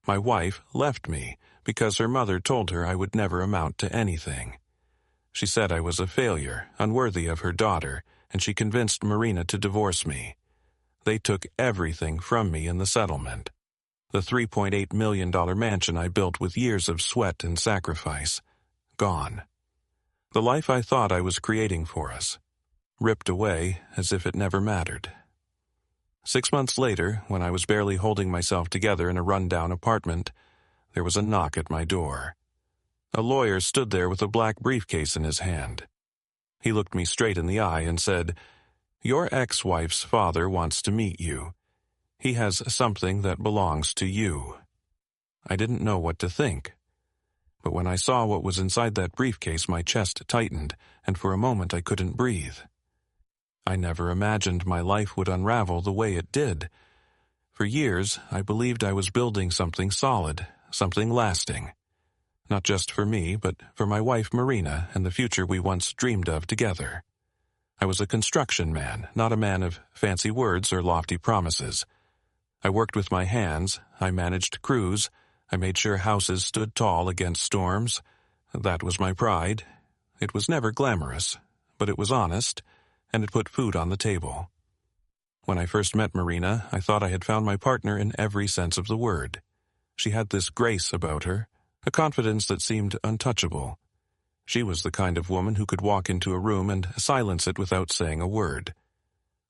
My wife left me because her mother told her I would never amount to anything. She said I was a failure, unworthy of her daughter, and she convinced Marina to divorce me. They took everything from me in the settlement. The $3.8 million mansion I built with years of sweat and sacrifice. Gone. The life I thought I was creating for us. Ripped away as if it never mattered. 6 months later, when I was barely holding myself together in a run-down apartment, there was a knock at my door. A lawyer stood there with a black briefcase in his hand. He looked me straight in the eye and said, "Your ex-wife's father wants to meet you. He has something that belongs to you." I didn't know what to think. But when I saw what was inside that briefcase, my chest tightened, and for a moment I couldn't breathe. I never imagined my life would unravel the way it did. For years, I believed I was building something solid, something lasting. Not just for me, but for my wife Marina and the future we once dreamed of together. I was a construction man, not a man of fancy words or lofty promises. I worked with my hands, I managed crews, I made sure houses stood tall against storms. That was my pride. It was never glamorous, but it was honest, and it put food on the table. When I first met Marina, I thought I had found my partner in every sense of the word. She had this grace about her, a confidence that seemed untouchable. She was the kind of woman who could walk into a room and silence it without saying a word.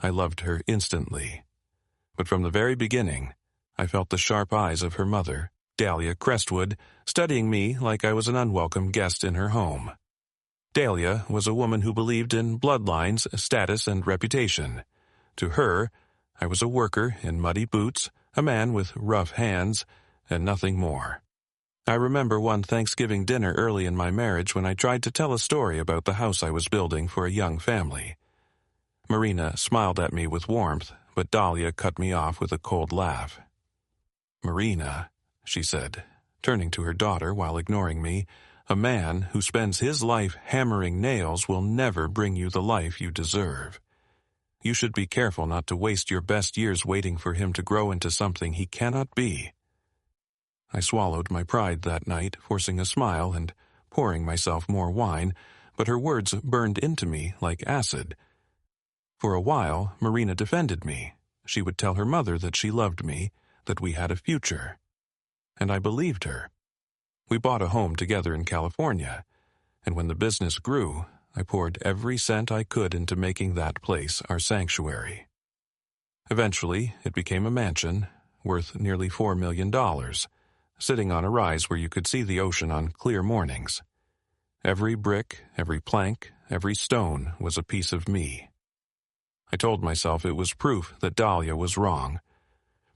I loved her instantly. But from the very beginning, I felt the sharp eyes of her mother, Dahlia Crestwood, studying me like I was an unwelcome guest in her home. Dahlia was a woman who believed in bloodlines, status, and reputation. To her, I was a worker in muddy boots, a man with rough hands, and nothing more. I remember one Thanksgiving dinner early in my marriage when I tried to tell a story about the house I was building for a young family. Marina smiled at me with warmth, but Dahlia cut me off with a cold laugh. "Marina," she said, turning to her daughter while ignoring me, "a man who spends his life hammering nails will never bring you the life you deserve. You should be careful not to waste your best years waiting for him to grow into something he cannot be." I swallowed my pride that night, forcing a smile and pouring myself more wine, but her words burned into me like acid. For a while, Marina defended me. She would tell her mother that she loved me, that we had a future. And I believed her. We bought a home together in California, and when the business grew, I poured every cent I could into making that place our sanctuary. Eventually, it became a mansion, worth nearly $4 million, sitting on a rise where you could see the ocean on clear mornings. Every brick, every plank, every stone was a piece of me. I told myself it was proof that Dahlia was wrong,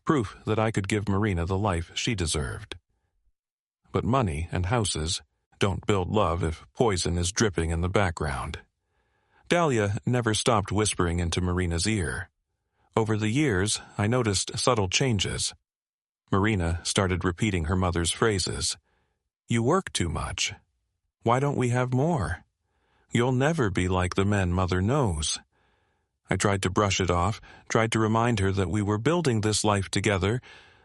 proof that I could give Marina the life she deserved. But money and houses don't build love if poison is dripping in the background. Dahlia never stopped whispering into Marina's ear. Over the years, I noticed subtle changes. Marina started repeating her mother's phrases. "You work too much. Why don't we have more? You'll never be like the men Mother knows." I tried to brush it off, tried to remind her that we were building this life together,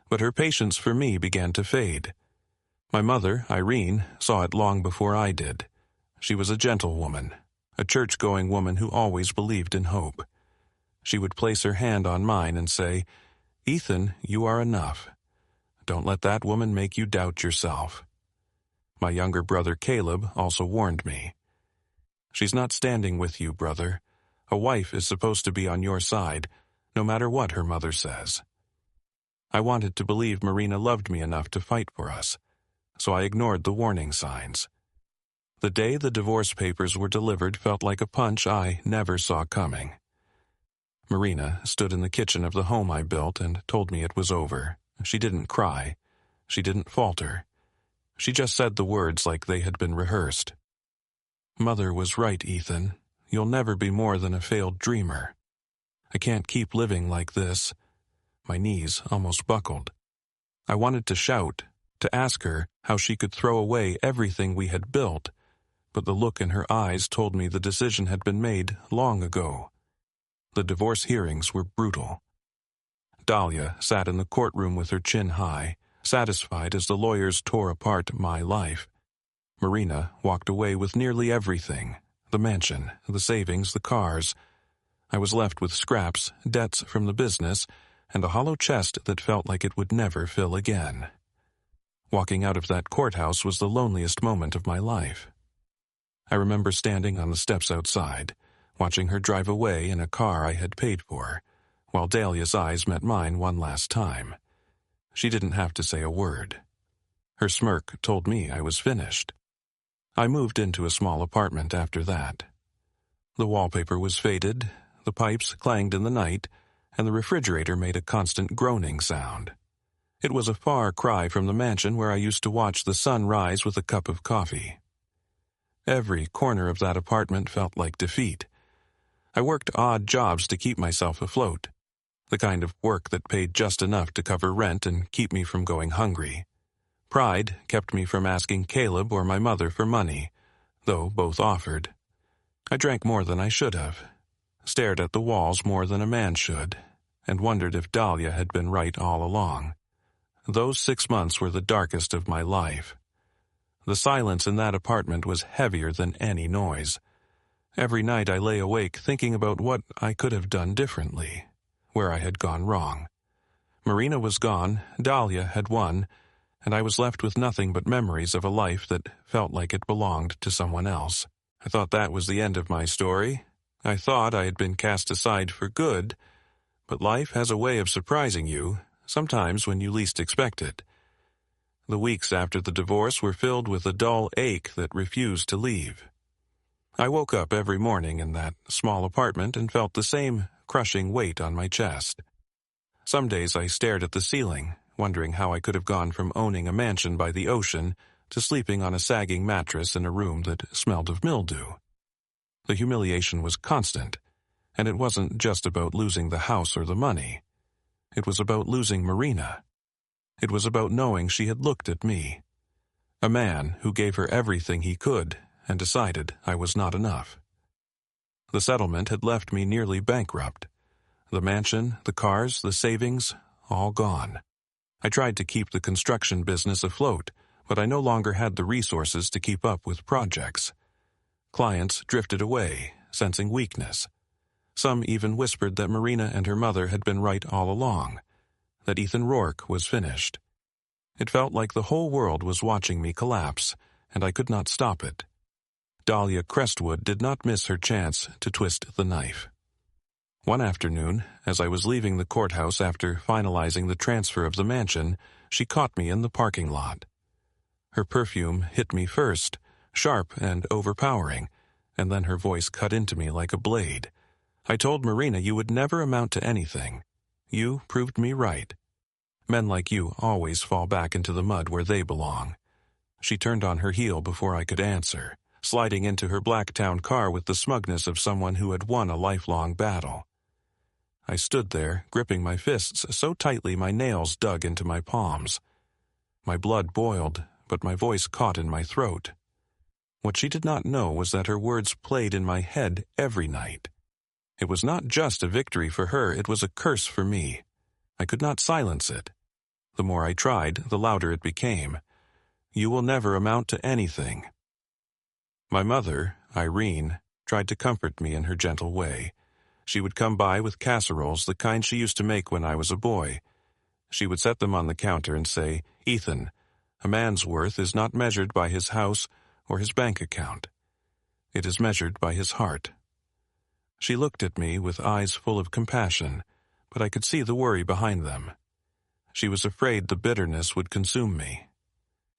but her patience for me began to fade. My mother, Irene, saw it long before I did. She was a gentle woman, a church-going woman who always believed in hope. She would place her hand on mine and say, "Ethan, you are enough. Don't let that woman make you doubt yourself." My younger brother Caleb also warned me. "She's not standing with you, brother. A wife is supposed to be on your side, no matter what her mother says." I wanted to believe Marina loved me enough to fight for us, so I ignored the warning signs. The day the divorce papers were delivered felt like a punch I never saw coming. Marina stood in the kitchen of the home I built and told me it was over. She didn't cry. She didn't falter. She just said the words like they had been rehearsed. "Mother was right, Ethan. You'll never be more than a failed dreamer. I can't keep living like this." My knees almost buckled. I wanted to shout, to ask her how she could throw away everything we had built, but the look in her eyes told me the decision had been made long ago. The divorce hearings were brutal. Dahlia sat in the courtroom with her chin high, Satisfied as the lawyers tore apart my life, Marina walked away with nearly everything: the mansion, the savings, the cars. I was left with scraps, debts from the business, and a hollow chest that felt like it would never fill again. Walking out of that courthouse was the loneliest moment of my life. I remember standing on the steps outside, watching her drive away in a car I had paid for, while Dahlia's eyes met mine one last time. She didn't have to say a word. Her smirk told me I was finished. I moved into a small apartment after that. The wallpaper was faded, the pipes clanged in the night, and the refrigerator made a constant groaning sound. It was a far cry from the mansion where I used to watch the sun rise with a cup of coffee. Every corner of that apartment felt like defeat. I worked odd jobs to keep myself afloat, the kind of work that paid just enough to cover rent and keep me from going hungry. Pride kept me from asking Caleb or my mother for money, though both offered. I drank more than I should have, stared at the walls more than a man should, and wondered if Dahlia had been right all along. Those 6 months were the darkest of my life. The silence in that apartment was heavier than any noise. Every night I lay awake thinking about what I could have done differently, where I had gone wrong. Marina was gone, Dahlia had won, and I was left with nothing but memories of a life that felt like it belonged to someone else. I thought that was the end of my story. I thought I had been cast aside for good, but life has a way of surprising you, sometimes when you least expect it. The weeks after the divorce were filled with a dull ache that refused to leave. I woke up every morning in that small apartment and felt the same crushing weight on my chest. Some days I stared at the ceiling, wondering how I could have gone from owning a mansion by the ocean to sleeping on a sagging mattress in a room that smelled of mildew. The humiliation was constant, and it wasn't just about losing the house or the money. It was about losing Marina. It was about knowing she had looked at me, a man who gave her everything he could and decided I was not enough. The settlement had left me nearly bankrupt. The mansion, the cars, the savings, all gone. I tried to keep the construction business afloat, but I no longer had the resources to keep up with projects. Clients drifted away, sensing weakness. Some even whispered that Marina and her mother had been right all along, that Ethan Rourke was finished. It felt like the whole world was watching me collapse, and I could not stop it. Dahlia Crestwood did not miss her chance to twist the knife. One afternoon, as I was leaving the courthouse after finalizing the transfer of the mansion, she caught me in the parking lot. Her perfume hit me first, sharp and overpowering, and then her voice cut into me like a blade. I told Marina you would never amount to anything. You proved me right. Men like you always fall back into the mud where they belong. She turned on her heel before I could answer, sliding into her Blacktown car with the smugness of someone who had won a lifelong battle. I stood there, gripping my fists so tightly my nails dug into my palms. My blood boiled, but my voice caught in my throat. What she did not know was that her words played in my head every night. It was not just a victory for her, it was a curse for me. I could not silence it. The more I tried, the louder it became. You will never amount to anything. My mother, Irene, tried to comfort me in her gentle way. She would come by with casseroles, the kind she used to make when I was a boy. She would set them on the counter and say, "Ethan, a man's worth is not measured by his house or his bank account. It is measured by his heart." She looked at me with eyes full of compassion, but I could see the worry behind them. She was afraid the bitterness would consume me.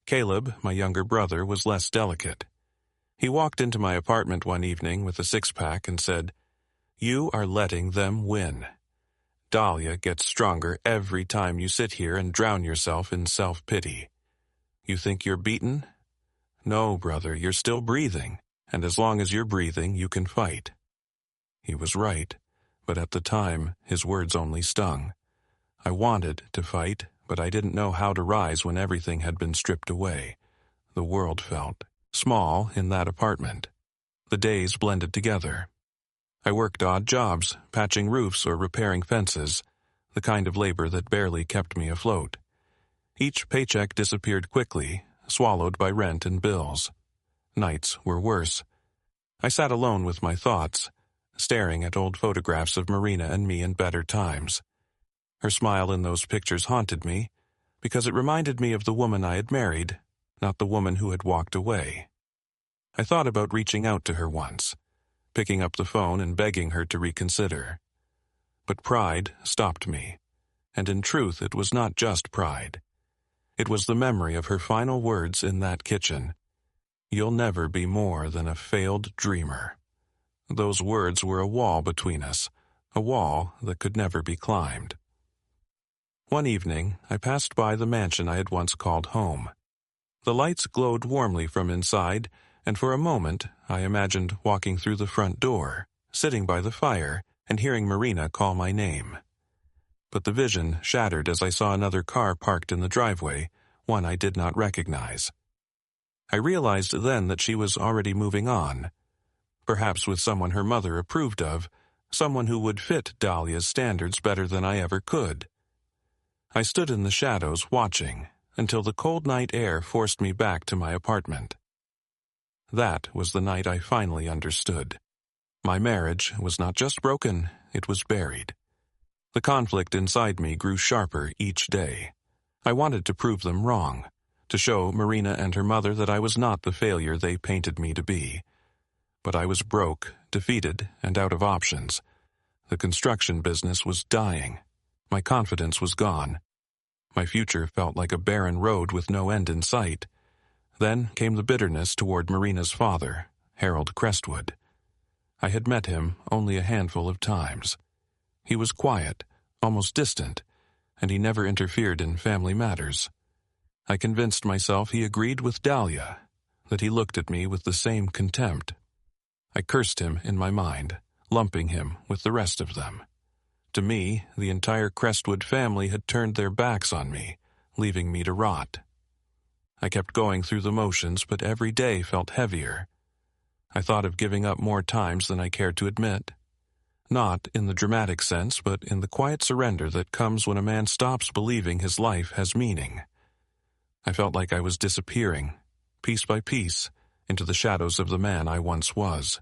Caleb, my younger brother, was less delicate. He walked into my apartment one evening with a six-pack and said, "You are letting them win. Dahlia gets stronger every time you sit here and drown yourself in self-pity. You think you're beaten? No, brother, you're still breathing, and as long as you're breathing, you can fight." He was right, but at the time, his words only stung. I wanted to fight, but I didn't know how to rise when everything had been stripped away. The world felt small in that apartment. The days blended together. I worked odd jobs, patching roofs or repairing fences, the kind of labor that barely kept me afloat. Each paycheck disappeared quickly, swallowed by rent and bills. Nights were worse. I sat alone with my thoughts, staring at old photographs of Marina and me in better times. Her smile in those pictures haunted me, because it reminded me of the woman I had married, not the woman who had walked away. I thought about reaching out to her once, picking up the phone and begging her to reconsider. But pride stopped me, and in truth it was not just pride. It was the memory of her final words in that kitchen. "You'll never be more than a failed dreamer." Those words were a wall between us, a wall that could never be climbed. One evening, I passed by the mansion I had once called home. The lights glowed warmly from inside, and for a moment I imagined walking through the front door, sitting by the fire, and hearing Marina call my name. But the vision shattered as I saw another car parked in the driveway, one I did not recognize. I realized then that she was already moving on, perhaps with someone her mother approved of, someone who would fit Dahlia's standards better than I ever could. I stood in the shadows watching until the cold night air forced me back to my apartment. That was the night I finally understood. My marriage was not just broken, it was buried. The conflict inside me grew sharper each day. I wanted to prove them wrong, to show Marina and her mother that I was not the failure they painted me to be. But I was broke, defeated, and out of options. The construction business was dying. My confidence was gone. My future felt like a barren road with no end in sight. Then came the bitterness toward Marina's father, Harold Crestwood. I had met him only a handful of times. He was quiet, almost distant, and he never interfered in family matters. I convinced myself he agreed with Dahlia, that he looked at me with the same contempt. I cursed him in my mind, lumping him with the rest of them. To me, the entire Crestwood family had turned their backs on me, leaving me to rot. I kept going through the motions, but every day felt heavier. I thought of giving up more times than I cared to admit. Not in the dramatic sense, but in the quiet surrender that comes when a man stops believing his life has meaning. I felt like I was disappearing, piece by piece, into the shadows of the man I once was.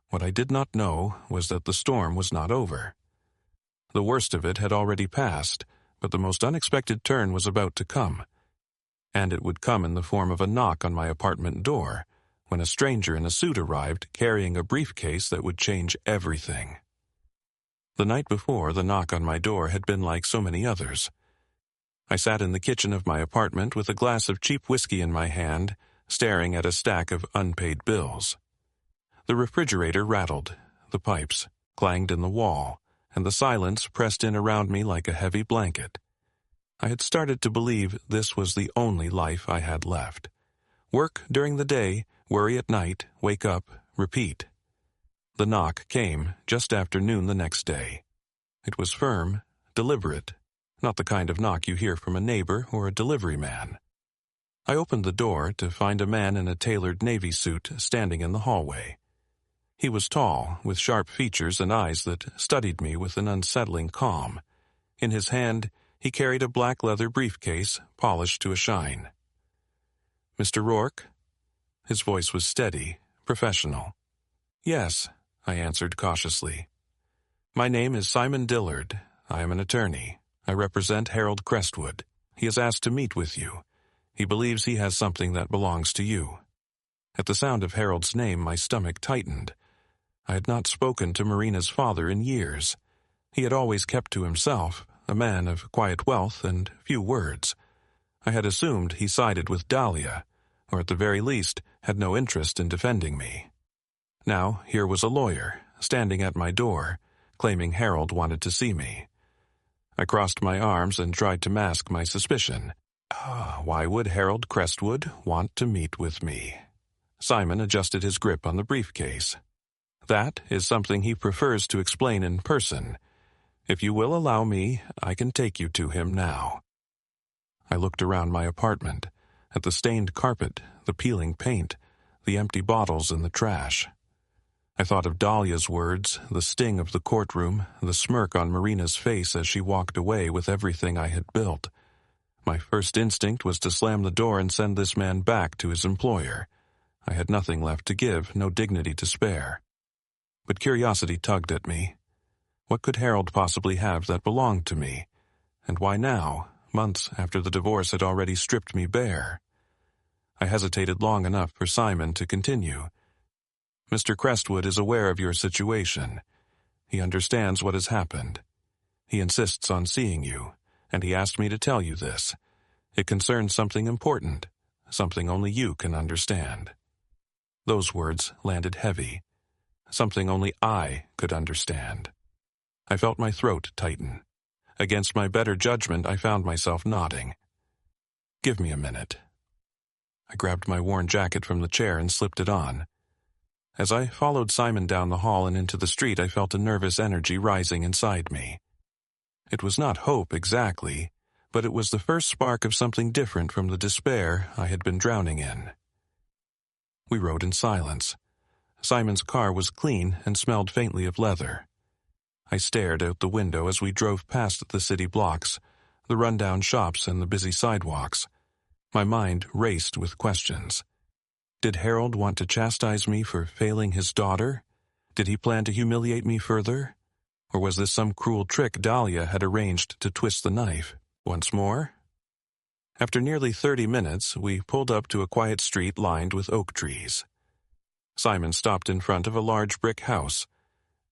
What I did not know was that the storm was not over. The worst of it had already passed, but the most unexpected turn was about to come. And it would come in the form of a knock on my apartment door, when a stranger in a suit arrived carrying a briefcase that would change everything. The night before, the knock on my door had been like so many others. I sat in the kitchen of my apartment with a glass of cheap whiskey in my hand, staring at a stack of unpaid bills. The refrigerator rattled, the pipes clanged in the wall, and the silence pressed in around me like a heavy blanket. I had started to believe this was the only life I had left. Work during the day, worry at night, wake up, repeat. The knock came just after noon the next day. It was firm, deliberate, not the kind of knock you hear from a neighbor or a delivery man. I opened the door to find a man in a tailored navy suit standing in the hallway. He was tall, with sharp features and eyes that studied me with an unsettling calm. In his hand, he carried a black leather briefcase, polished to a shine. "Mr. Rourke?" His voice was steady, professional. "Yes," I answered cautiously. "My name is Simon Dillard. I am an attorney. I represent Harold Crestwood. He has asked to meet with you. He believes he has something that belongs to you." At the sound of Harold's name, my stomach tightened. I had not spoken to Marina's father in years. He had always kept to himself, a man of quiet wealth and few words. I had assumed he sided with Dahlia, or at the very least had no interest in defending me. Now here was a lawyer, standing at my door, claiming Harold wanted to see me. I crossed my arms and tried to mask my suspicion. Why would Harold Crestwood want to meet with me? Simon adjusted his grip on the briefcase. "That is something he prefers to explain in person. If you will allow me, I can take you to him now." I looked around my apartment, at the stained carpet, the peeling paint, the empty bottles in the trash. I thought of Dahlia's words, the sting of the courtroom, the smirk on Marina's face as she walked away with everything I had built. My first instinct was to slam the door and send this man back to his employer. I had nothing left to give, no dignity to spare. But curiosity tugged at me. What could Harold possibly have that belonged to me? And why now, months after the divorce had already stripped me bare? I hesitated long enough for Simon to continue. Mr. Crestwood is aware of your situation. He understands what has happened. He insists on seeing you, and he asked me to tell you this. It concerns something important, something only you can understand. Those words landed heavy. Something only I could understand. I felt my throat tighten. Against my better judgment, I found myself nodding. Give me a minute. I grabbed my worn jacket from the chair and slipped it on. As I followed Simon down the hall and into the street, I felt a nervous energy rising inside me. It was not hope exactly, but it was the first spark of something different from the despair I had been drowning in. We rode in silence. Simon's car was clean and smelled faintly of leather. I stared out the window as we drove past the city blocks, the rundown shops and the busy sidewalks. My mind raced with questions. Did Harold want to chastise me for failing his daughter? Did he plan to humiliate me further? Or was this some cruel trick Dahlia had arranged to twist the knife once more? After nearly 30 minutes, we pulled up to a quiet street lined with oak trees. Simon stopped in front of a large brick house,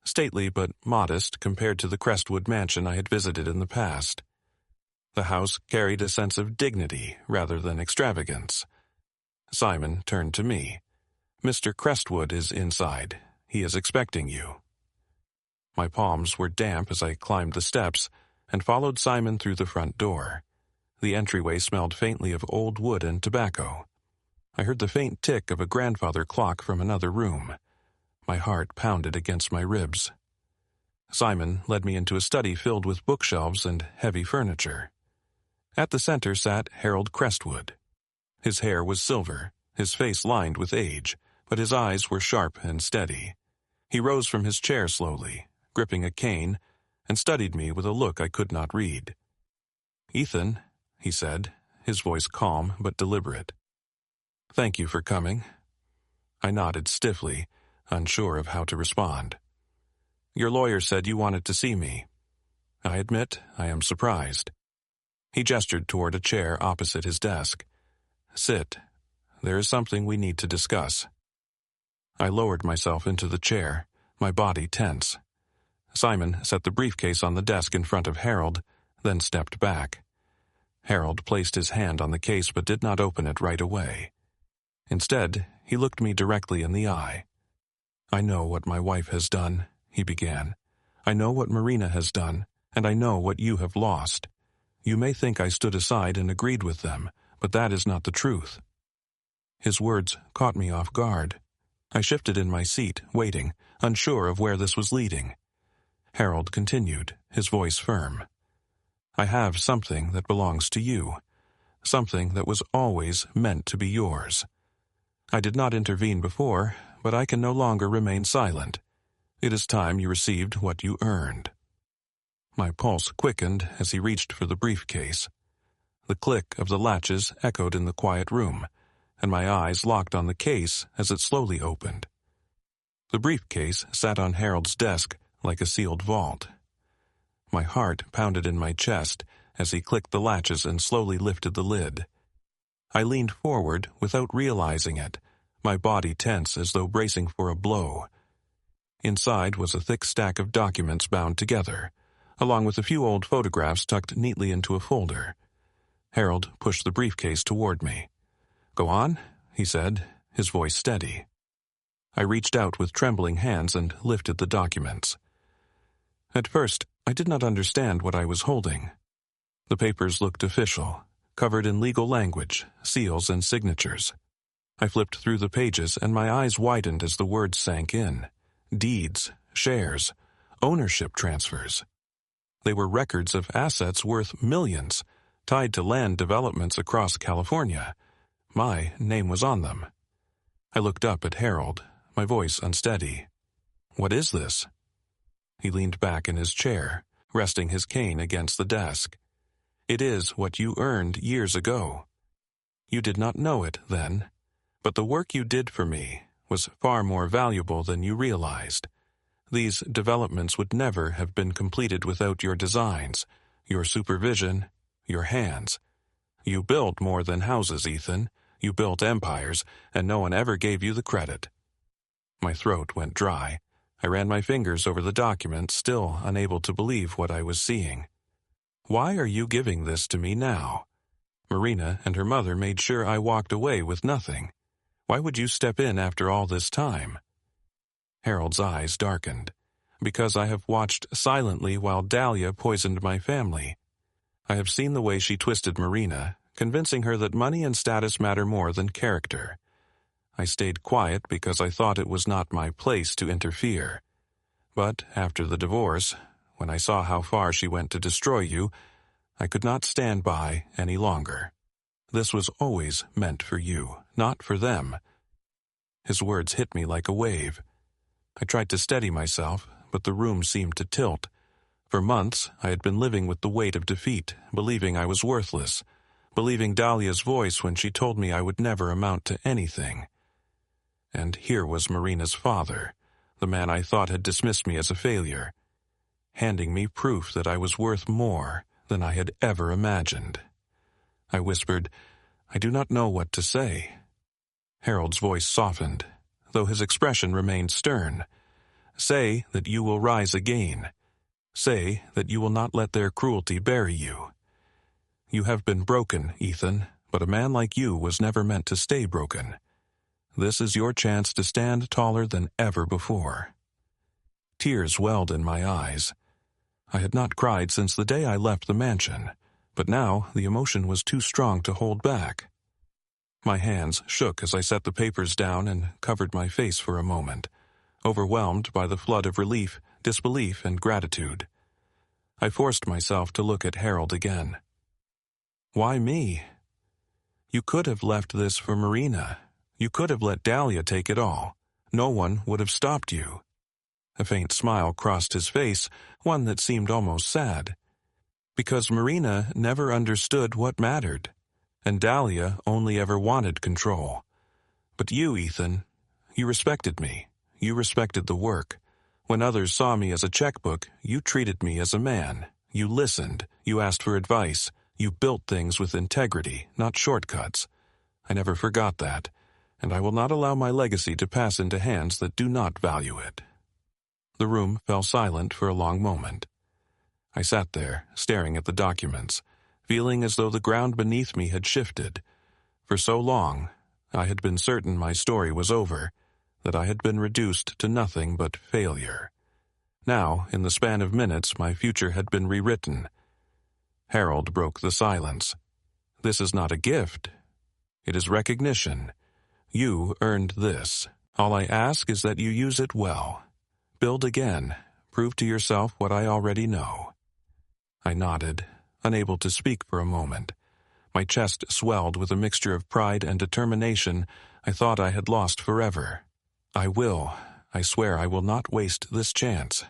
stately but modest compared to the Crestwood mansion I had visited in the past. The house carried a sense of dignity rather than extravagance. Simon turned to me. "Mr. Crestwood is inside. He is expecting you." My palms were damp as I climbed the steps and followed Simon through the front door. The entryway smelled faintly of old wood and tobacco. I heard the faint tick of a grandfather clock from another room. My heart pounded against my ribs. Simon led me into a study filled with bookshelves and heavy furniture. At the center sat Harold Crestwood. His hair was silver, his face lined with age, but his eyes were sharp and steady. He rose from his chair slowly, gripping a cane, and studied me with a look I could not read. "Ethan," he said, his voice calm but deliberate. "Thank you for coming." I nodded stiffly, unsure of how to respond. "Your lawyer said you wanted to see me. I admit I am surprised." He gestured toward a chair opposite his desk. "Sit. There is something we need to discuss." I lowered myself into the chair, my body tense. Simon set the briefcase on the desk in front of Harold, then stepped back. Harold placed his hand on the case but did not open it right away. Instead, he looked me directly in the eye. "I know what my wife has done," he began. "I know what Marina has done, and I know what you have lost. You may think I stood aside and agreed with them, but that is not the truth." His words caught me off guard. I shifted in my seat, waiting, unsure of where this was leading. Harold continued, his voice firm. "I have something that belongs to you, something that was always meant to be yours. I did not intervene before, but I can no longer remain silent. It is time you received what you earned." My pulse quickened as he reached for the briefcase. The click of the latches echoed in the quiet room, and my eyes locked on the case as it slowly opened. The briefcase sat on Harold's desk like a sealed vault. My heart pounded in my chest as he clicked the latches and slowly lifted the lid. I leaned forward without realizing it, my body tense as though bracing for a blow. Inside was a thick stack of documents bound together, along with a few old photographs tucked neatly into a folder. Harold pushed the briefcase toward me. "Go on," he said, his voice steady. I reached out with trembling hands and lifted the documents. At first, I did not understand what I was holding. The papers looked official, covered in legal language, seals and signatures. I flipped through the pages and my eyes widened as the words sank in. Deeds, shares, ownership transfers. They were records of assets worth millions, tied to land developments across California. My name was on them. I looked up at Harold, my voice unsteady. "What is this?" He leaned back in his chair, resting his cane against the desk. It is what you earned years ago. You did not know it then, but the work you did for me was far more valuable than you realized. These developments would never have been completed without your designs, your supervision, your hands. You built more than houses, Ethan. You built empires, and no one ever gave you the credit. My throat went dry. I ran my fingers over the document, still unable to believe what I was seeing. Why are you giving this to me now? Marina and her mother made sure I walked away with nothing. Why would you step in after all this time? Harold's eyes darkened. Because I have watched silently while Dahlia poisoned my family. I have seen the way she twisted Marina, convincing her that money and status matter more than character. I stayed quiet because I thought it was not my place to interfere. But after the divorce, when I saw how far she went to destroy you, I could not stand by any longer. This was always meant for you, not for them. His words hit me like a wave. I tried to steady myself, but the room seemed to tilt. For months, I had been living with the weight of defeat, believing I was worthless, believing Dahlia's voice when she told me I would never amount to anything. And here was Marina's father, the man I thought had dismissed me as a failure, handing me proof that I was worth more than I had ever imagined. I whispered, "I do not know what to say." Harold's voice softened, though his expression remained stern. "Say that you will rise again. Say that you will not let their cruelty bury you. You have been broken, Ethan, but a man like you was never meant to stay broken. This is your chance to stand taller than ever before." Tears welled in my eyes. I had not cried since the day I left the mansion, but now the emotion was too strong to hold back. My hands shook as I set the papers down and covered my face for a moment, overwhelmed by the flood of relief, disbelief, and gratitude. I forced myself to look at Harold again. "Why me? You could have left this for Marina. You could have let Dahlia take it all. No one would have stopped you." A faint smile crossed his face, one that seemed almost sad. "Because Marina never understood what mattered, and Dahlia only ever wanted control. But you, Ethan, you respected me. You respected the work. When others saw me as a checkbook, you treated me as a man. You listened. You asked for advice. You built things with integrity, not shortcuts. I never forgot that, and I will not allow my legacy to pass into hands that do not value it." The room fell silent for a long moment. I sat there, staring at the documents, feeling as though the ground beneath me had shifted. For so long, I had been certain my story was over, that I had been reduced to nothing but failure. Now, in the span of minutes, my future had been rewritten. Harold broke the silence. "This is not a gift. It is recognition. You earned this. All I ask is that you use it well. Build again. Prove to yourself what I already know." I nodded, unable to speak for a moment. My chest swelled with a mixture of pride and determination I thought I had lost forever. I swear I will not waste this chance."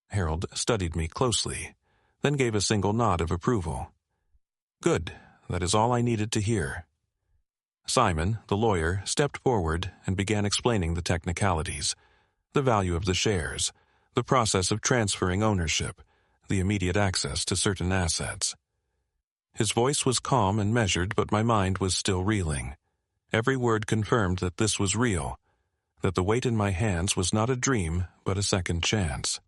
Harold studied me closely, then gave a single nod of approval. "Good, that is all I needed to hear." Simon, the lawyer, stepped forward and began explaining the technicalities, the value of the shares, the process of transferring ownership, the immediate access to certain assets. His voice was calm and measured, but my mind was still reeling. Every word confirmed that this was real, that the weight in my hands was not a dream, but a second chance.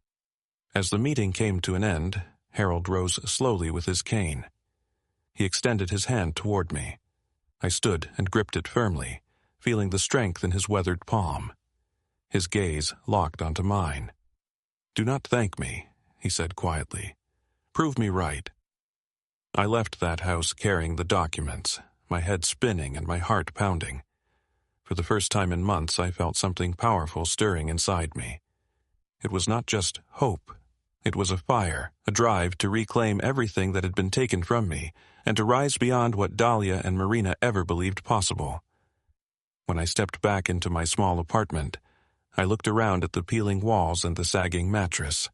As the meeting came to an end, Harold rose slowly with his cane. He extended his hand toward me. I stood and gripped it firmly, feeling the strength in his weathered palm. His gaze locked onto mine. "Do not thank me," he said quietly. "Prove me right." I left that house carrying the documents, my head spinning and my heart pounding. For the first time in months, I felt something powerful stirring inside me. It was not just hope. It was a fire, a drive to reclaim everything that had been taken from me, and to rise beyond what Dahlia and Marina ever believed possible. When I stepped back into my small apartment, I looked around at the peeling walls and the sagging mattress.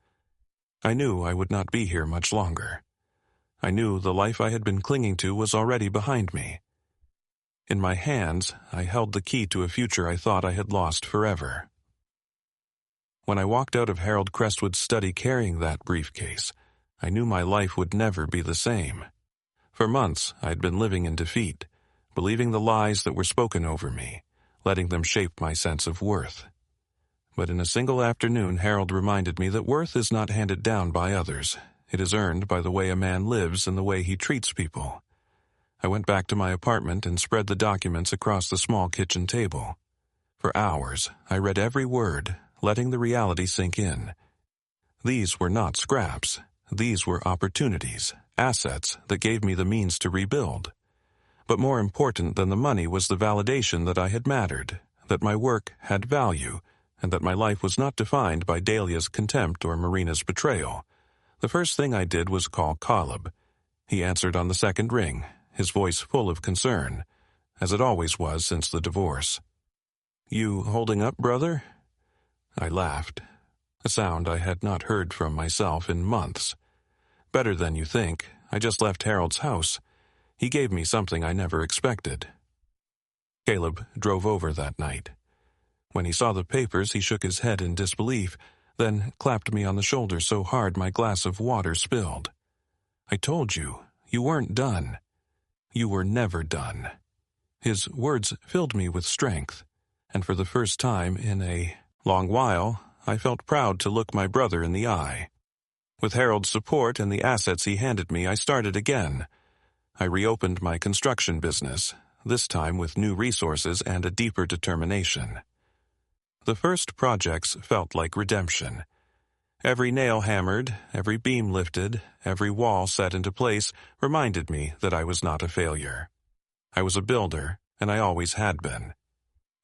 I knew I would not be here much longer. I knew the life I had been clinging to was already behind me. In my hands, I held the key to a future I thought I had lost forever. When I walked out of Harold Crestwood's study carrying that briefcase, I knew my life would never be the same. For months, I had been living in defeat, believing the lies that were spoken over me, letting them shape my sense of worth. But in a single afternoon, Harold reminded me that worth is not handed down by others. It is earned by the way a man lives and the way he treats people. I went back to my apartment and spread the documents across the small kitchen table. For hours, I read every word, letting the reality sink in. These were not scraps. These were opportunities, assets that gave me the means to rebuild. But more important than the money was the validation that I had mattered, that my work had value, and that my life was not defined by Dahlia's contempt or Marina's betrayal. The first thing I did was call Caleb. He answered on the second ring, his voice full of concern, as it always was since the divorce. "You holding up, brother?" I laughed, a sound I had not heard from myself in months. "Better than you think. I just left Harold's house. He gave me something I never expected." Caleb drove over that night. When he saw the papers, he shook his head in disbelief, then clapped me on the shoulder so hard my glass of water spilled. "I told you, you weren't done. You were never done." His words filled me with strength, and for the first time in a long while, I felt proud to look my brother in the eye. With Harold's support and the assets he handed me, I started again. I reopened my construction business, this time with new resources and a deeper determination. The first projects felt like redemption. Every nail hammered, every beam lifted, every wall set into place reminded me that I was not a failure. I was a builder, and I always had been.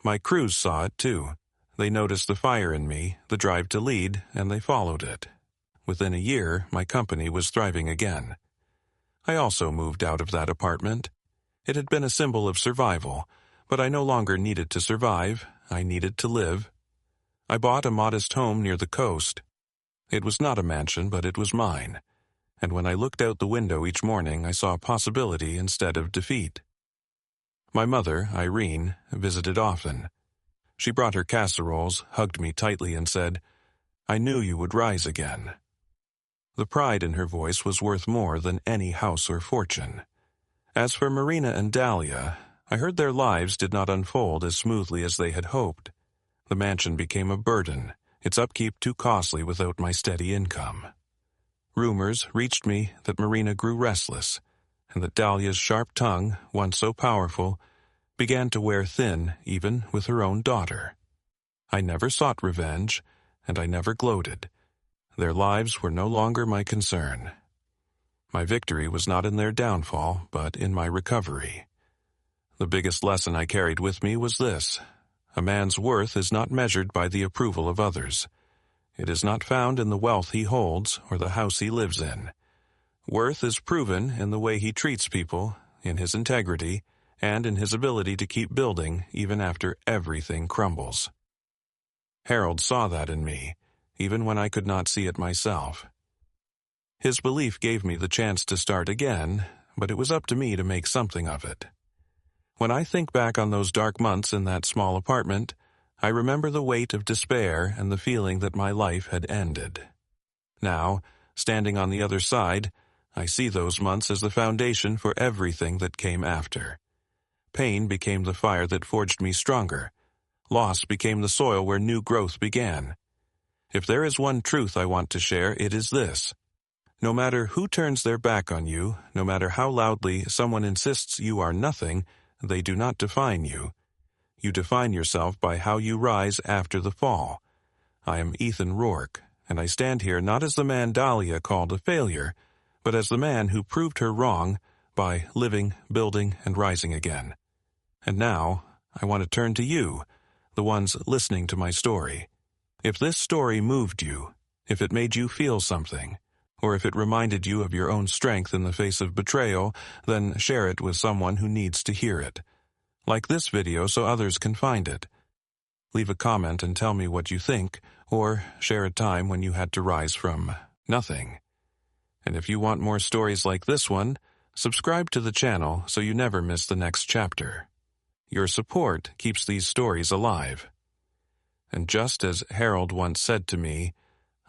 My crews saw it too. They noticed the fire in me, the drive to lead, and they followed it. Within a year, my company was thriving again. I also moved out of that apartment. It had been a symbol of survival, but I no longer needed to survive. I needed to live. I bought a modest home near the coast. It was not a mansion, but it was mine. And when I looked out the window each morning, I saw possibility instead of defeat. My mother, Irene, visited often. She brought her casseroles, hugged me tightly, and said, "I knew you would rise again." The pride in her voice was worth more than any house or fortune. As for Marina and Dahlia, I heard their lives did not unfold as smoothly as they had hoped. The mansion became a burden, its upkeep too costly without my steady income. Rumors reached me that Marina grew restless, and that Dahlia's sharp tongue, once so powerful, began to wear thin even with her own daughter. I never sought revenge, and I never gloated. Their lives were no longer my concern. My victory was not in their downfall, but in my recovery. The biggest lesson I carried with me was this: a man's worth is not measured by the approval of others. It is not found in the wealth he holds or the house he lives in. Worth is proven in the way he treats people, in his integrity, and in his ability to keep building even after everything crumbles. Harold saw that in me, even when I could not see it myself. His belief gave me the chance to start again, but it was up to me to make something of it. When I think back on those dark months in that small apartment, I remember the weight of despair and the feeling that my life had ended. Now, standing on the other side, I see those months as the foundation for everything that came after. Pain became the fire that forged me stronger. Loss became the soil where new growth began. If there is one truth I want to share, it is this: no matter who turns their back on you, no matter how loudly someone insists you are nothing, they do not define you. You define yourself by how you rise after the fall. I am Ethan Rourke, and I stand here not as the man Dahlia called a failure, but as the man who proved her wrong by living, building, and rising again. And now, I want to turn to you, the ones listening to my story. If this story moved you, if it made you feel something, or if it reminded you of your own strength in the face of betrayal, then share it with someone who needs to hear it. Like this video so others can find it. Leave a comment and tell me what you think, or share a time when you had to rise from nothing. And if you want more stories like this one, subscribe to the channel so you never miss the next chapter. Your support keeps these stories alive. And just as Harold once said to me,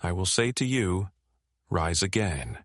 I will say to you, rise again.